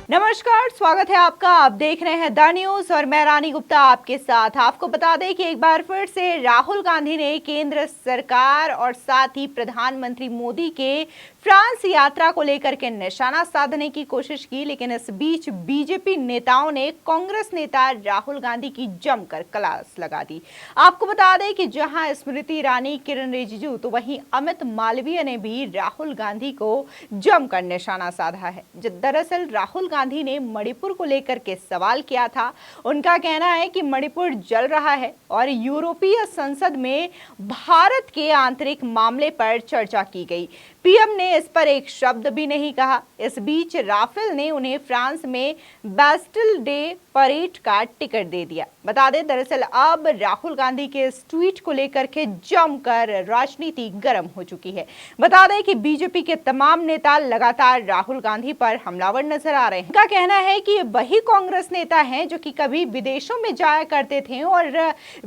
नमस्कार, स्वागत है आपका। आप देख रहे हैं द न्यूज और मैं रानी गुप्ता आपके साथ। आपको बता दें कि एक बार फिर से राहुल गांधी ने केंद्र सरकार और साथ ही प्रधानमंत्री मोदी के फ्रांस यात्रा को लेकर के निशाना साधने की कोशिश की, लेकिन इस बीच बीजेपी नेताओं ने कांग्रेस नेता राहुल गांधी की जमकर क्लास लगा दी। आपको बता दें कि जहां स्मृति ईरानी, किरण रिजिजू तो वहीं अमित मालवीय ने भी राहुल गांधी को जमकर निशाना साधा है। दरअसल राहुल गांधी ने मणिपुर को लेकर के सवाल किया था। उनका कहना है कि मणिपुर जल रहा है और यूरोपीय संसद में भारत के आंतरिक मामले पर चर्चा की गई। पीएम ने इस पर एक शब्द भी नहीं कहा। इस बीच राफेल ने उन्हें फ्रांस में बैस्टिल डे परेड का टिकट दे दिया। बता दें, दरअसल अब राहुल गांधी के इस ट्वीट को लेकर के जमकर राजनीति गर्म हो चुकी है। बता दें कि बीजेपी के तमाम नेता लगातार राहुल गांधी पर हमलावर नजर आ रहे हैं। उनका कहना है कि ये वही कांग्रेस नेता हैं जो कि कभी विदेशों में जाया करते थे और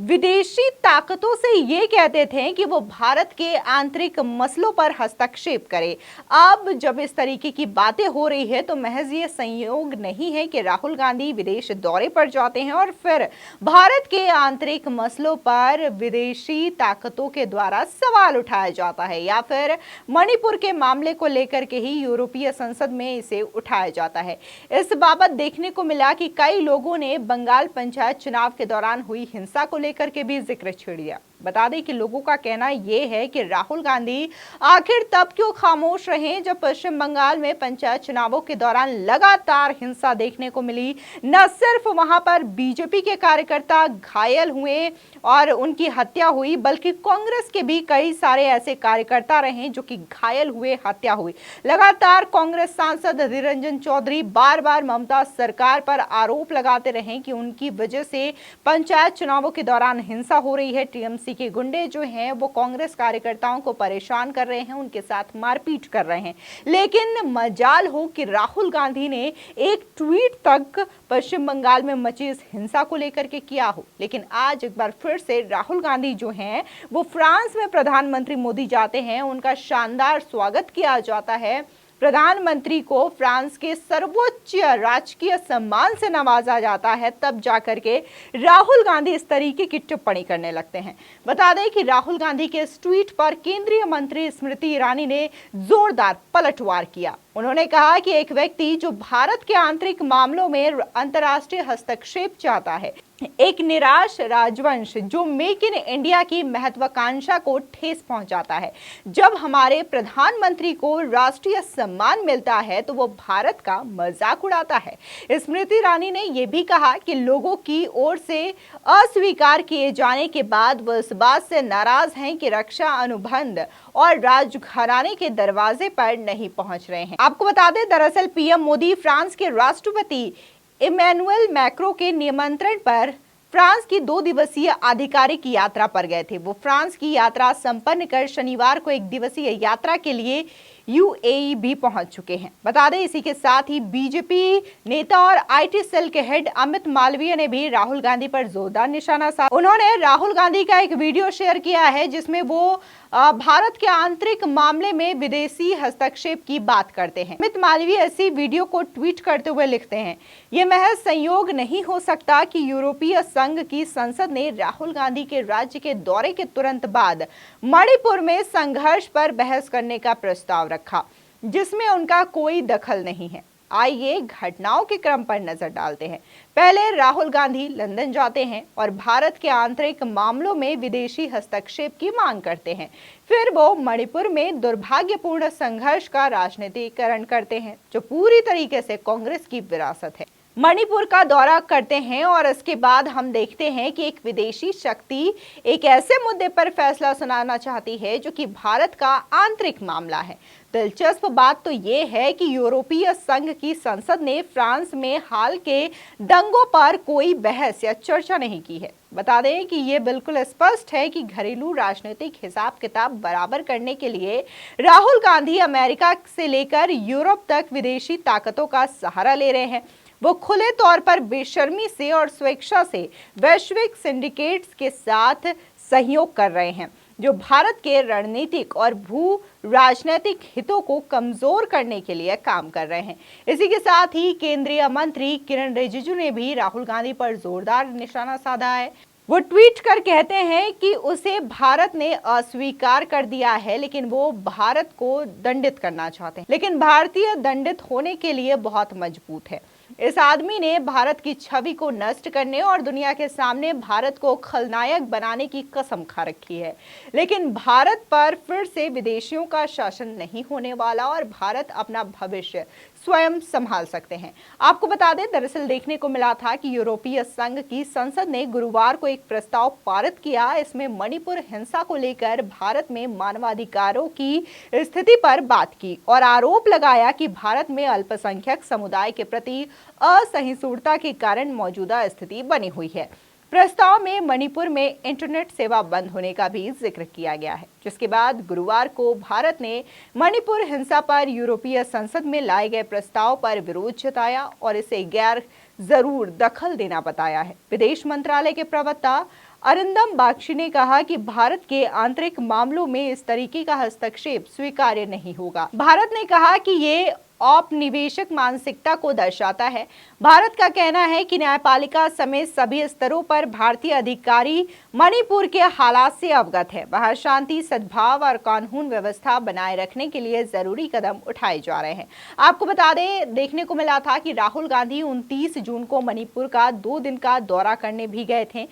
विदेशी ताकतों से ये कहते थे कि वो भारत के आंतरिक मसलों पर हस्तक्षेप करे। अब जब इस तरीके की बातें हो रही है तो महज ये संयोग नहीं है कि राहुल गांधी विदेश दौरे पर जाते हैं और फिर भारत के आंतरिक मसलों पर विदेशी ताकतों के द्वारा सवाल उठाया जाता है या फिर मणिपुर के मामले को लेकर के ही यूरोपीय संसद में इसे उठाया जाता है। इस बाबत देखने को मिला कि कई लोगों ने बंगाल पंचायत चुनाव के दौरान हुई हिंसा को लेकर के भी जिक्र छेड़ दिया। बता दें कि लोगों का कहना यह है कि राहुल गांधी आखिर तब क्यों खामोश रहे जब पश्चिम बंगाल में पंचायत चुनावों के दौरान लगातार हिंसा देखने को मिली। न सिर्फ वहां पर बीजेपी के कार्यकर्ता घायल हुए और उनकी हत्या हुई, बल्कि कांग्रेस के भी कई सारे ऐसे कार्यकर्ता रहे जो कि घायल हुए, हत्या हुई। लगातार कांग्रेस सांसद अधीर रंजन चौधरी बार बार ममता सरकार पर आरोप लगाते रहे कि उनकी वजह से पंचायत चुनावों के दौरान हिंसा हो रही है। टीएमसी के गुंडे जो हैं वो कांग्रेस कार्यकर्ताओं को परेशान कर रहे हैं, उनके साथ मारपीट कर रहे हैं। लेकिन मजाल हो कि राहुल गांधी ने एक ट्वीट तक पश्चिम बंगाल में मची इस हिंसा को लेकर के किया हो। लेकिन आज एक बार फिर से राहुल गांधी जो हैं वो फ्रांस में प्रधानमंत्री मोदी जाते हैं, उनका शानदार स्वागत किया जाता है। प्रधानमंत्री को फ्रांस के सर्वोच्च राजकीय सम्मान से नवाजा जाता है, तब जाकर के राहुल गांधी इस तरीके की टिप्पणी करने लगते हैं। बता दें कि राहुल गांधी के इस ट्वीट पर केंद्रीय मंत्री स्मृति ईरानी ने जोरदार पलटवार किया। उन्होंने कहा कि एक व्यक्ति जो भारत के आंतरिक मामलों में अंतर्राष्ट्रीय हस्तक्षेप चाहता है, एक निराश राजवंश जो मेक इन इंडिया की महत्वाकांक्षा को ठेस पहुंचाता है। जब हमारे प्रधानमंत्री को राष्ट्रीय सम्मान मिलता है तो वो भारत का मजाक उड़ाता है। स्मृति ईरानी ने यह भी कहा कि लोगों की ओर से अस्वीकार किए जाने के बाद वो इस बात से नाराज हैं कि रक्षा अनुबंध और राजघराने के दरवाजे पर नहीं पहुंच रहे हैं। आपको बता दें, दरअसल पीएम मोदी फ्रांस के राष्ट्रपति इमैनुअल मैक्रों के निमंत्रण पर फ्रांस की 2 दिवसीय आधिकारिक यात्रा पर गए थे। वो फ्रांस की यात्रा संपन्न कर शनिवार को 1 दिवसीय यात्रा के लिए यूएई भी पहुंच चुके हैं। बता दें, इसी के साथ ही बीजेपी नेता और आईटी सेल के हेड अमित मालवीय ने भी राहुल गांधी पर जोरदार निशाना साधा। उन्होंने राहुल गांधी का एक वीडियो शेयर किया है जिसमें वो भारत के आंतरिक मामले में विदेशी हस्तक्षेप की बात करते हैं। अमित मालवीय इसी वीडियो को ट्वीट करते हुए लिखते हैं, ये महज संयोग नहीं हो सकता कि यूरोपीय संघ की संसद ने राहुल गांधी के राज्य के दौरे के तुरंत बाद मणिपुर में संघर्ष पर बहस करने का प्रस्ताव रखा, जिसमें उनका कोई दखल नहीं है। आइए घटनाओं के क्रम पर नजर डालते हैं। पहले राहुल गांधी लंदन जाते हैं और भारत के आंतरिक मामलों में विदेशी हस्तक्षेप की मांग करते हैं। फिर वो मणिपुर में दुर्भाग्यपूर्ण संघर्ष का राजनीतिकरण करते हैं, जो पूरी तरीके से कांग्रेस की विरासत है। मणिपुर का दौरा करते हैं और इसके बाद हम देखते हैं कि एक विदेशी शक्ति एक ऐसे मुद्दे पर फैसला सुनाना चाहती है जो कि भारत का आंतरिक मामला है। दिलचस्प बात तो ये है कि यूरोपीय संघ की संसद ने फ्रांस में हाल के दंगों पर कोई बहस या चर्चा नहीं की है। बता दें कि ये बिल्कुल स्पष्ट है कि घरेलू राजनीतिक हिसाब किताब बराबर करने के लिए राहुल गांधी अमेरिका से लेकर यूरोप तक विदेशी ताकतों का सहारा ले रहे हैं। वो खुले तौर पर बेशर्मी से और स्वेच्छा से वैश्विक सिंडिकेट्स के साथ सहयोग कर रहे हैं। जो भारत के रणनीतिक और भू राजनीतिक हितों को कमजोर करने के लिए काम कर रहे हैं। इसी के साथ ही केंद्रीय मंत्री किरण रिजिजू ने भी राहुल गांधी पर जोरदार निशाना साधा है। वो ट्वीट कर कहते हैं कि उसे भारत ने अस्वीकार कर दिया है, लेकिन वो भारत को दंडित करना चाहते हैं, लेकिन भारतीय दंडित होने के लिए बहुत मजबूत है। इस आदमी ने भारत की छवि को नष्ट करने और दुनिया के सामने भारत को खलनायक बनाने की कसम खा रखी है, लेकिन भारत पर फिर से विदेशियों का शासन नहीं होने वाला और भारत अपना भविष्य स्वयं संभाल सकते हैं। आपको बता दें, दरअसल देखने को मिला था कि यूरोपीय संघ की संसद ने गुरुवार को एक प्रस्ताव पारित किया। इसमें मणिपुर हिंसा को लेकर भारत में मानवाधिकारों की स्थिति पर बात की और आरोप लगाया कि भारत में अल्पसंख्यक समुदाय के प्रति असहिष्णुता के कारण मौजूदा स्थिति बनी हुई है। प्रस्ताव में मणिपुर में इंटरनेट सेवा बंद होने का भी जिक्र किया गया है, जिसके बाद गुरुवार को भारत ने मणिपुर हिंसा पर यूरोपीय संसद में लाए गए प्रस्ताव पर विरोध जताया और इसे गैर जरूर दखल देना बताया है। विदेश मंत्रालय के प्रवक्ता अरिंदम बागची ने कहा कि भारत के आंतरिक मामलों में इस तरीके का हस्तक्षेप स्वीकार्य नहीं होगा। भारत ने कहा कि ये औपनिवेशिक मानसिकता को दर्शाता है। भारत का कहना है कि न्यायपालिका समेत सभी स्तरों पर भारतीय अधिकारी मणिपुर के हालात से अवगत है। वहां शांति, सद्भाव और कानून व्यवस्था बनाए रखने के लिए जरूरी कदम उठाए जा रहे हैं। आपको बता दें, देखने को मिला था कि राहुल गांधी 29 जून को मणिपुर का 2 दिन का दौरा करने भी गए थे।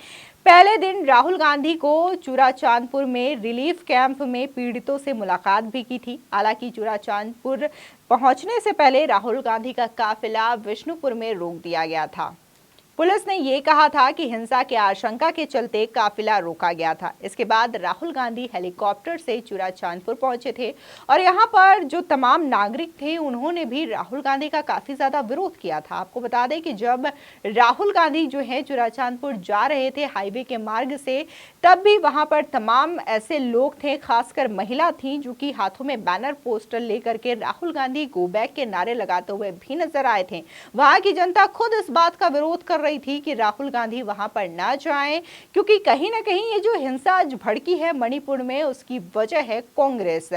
पहले दिन राहुल गांधी को चुराचांदपुर में रिलीफ कैंप में पीड़ितों से मुलाकात भी की थी। हालांकि चुराचांदपुर पहुंचने से पहले राहुल गांधी का काफिला विष्णुपुर में रोक दिया गया था। पुलिस ने ये कहा था कि हिंसा के आशंका के चलते काफिला रोका गया था। इसके बाद राहुल गांधी हेलीकॉप्टर से चुराचांदपुर पहुंचे थे और यहां पर जो तमाम नागरिक थे उन्होंने भी राहुल गांधी का काफी ज्यादा विरोध किया था। आपको बता दें कि जब राहुल गांधी जो है चुराचांदपुर जा रहे थे हाईवे के मार्ग से, तब भी वहां पर तमाम ऐसे लोग थे, खासकर महिला थी, जो कि हाथों में बैनर पोस्टर लेकर के राहुल गांधी गो बैक के नारे लगाते हुए भी नजर आए थे। वहां की जनता खुद इस बात का विरोध कर रही थी कि राहुल गांधी वहां पर ना जाएं, क्योंकि कहीं ना कहीं ये जो हिंसा आज भड़की है मणिपुर में, उसकी वजह है कांग्रेस।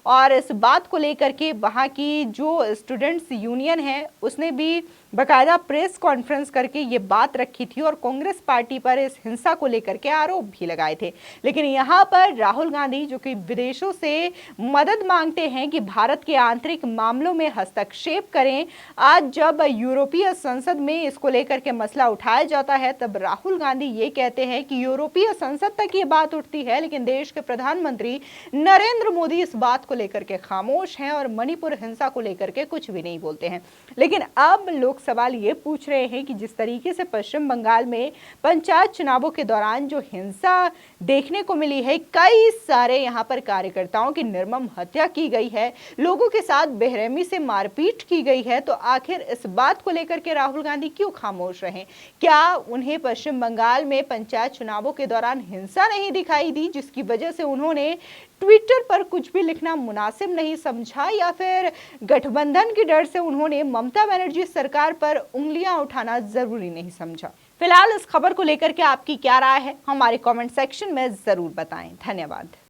और इस बात को लेकर के वहां की जो स्टूडेंट्स यूनियन है उसने भी बकायदा प्रेस कॉन्फ्रेंस करके ये बात रखी थी और कांग्रेस पार्टी पर इस हिंसा को लेकर के आरोप भी लगाए थे। लेकिन यहाँ पर राहुल गांधी, जो कि विदेशों से मदद मांगते हैं कि भारत के आंतरिक मामलों में हस्तक्षेप करें, आज जब यूरोपीय संसद में इसको लेकर के मसला उठाया जाता है तब राहुल गांधी ये कहते हैं कि यूरोपीय संसद तक ये बात उठती है, लेकिन देश के प्रधानमंत्री नरेंद्र मोदी इस बात को लेकर के खामोश हैं और मणिपुर हिंसा को लेकर के कुछ भी नहीं बोलते हैं। लेकिन अब लोग सवाल ये पूछ रहे हैं कि जिस तरीके से पश्चिम बंगाल में पंचायत चुनावों के दौरान जो हिंसा देखने को मिली है, कई सारे यहाँ पर कार्यकर्ताओं की निर्मम हत्या की गई है, लोगों के साथ बेरहमी से मारपीट की गई है, तो आखिर इस बात को लेकर के राहुल गांधी क्यों खामोश रहे? क्या उन्हें पश्चिम बंगाल में पंचायत चुनावों के दौरान हिंसा नहीं दिखाई दी, जिसकी वजह से उन्होंने ट्विटर पर कुछ भी लिखना मुनासिब नहीं समझा, या फिर गठबंधन के डर से उन्होंने ममता बनर्जी सरकार पर उंगलियां उठाना जरूरी नहीं समझा? फिलहाल इस खबर को लेकर के आपकी क्या राय है, हमारे कमेंट सेक्शन में जरूर बताएं। धन्यवाद।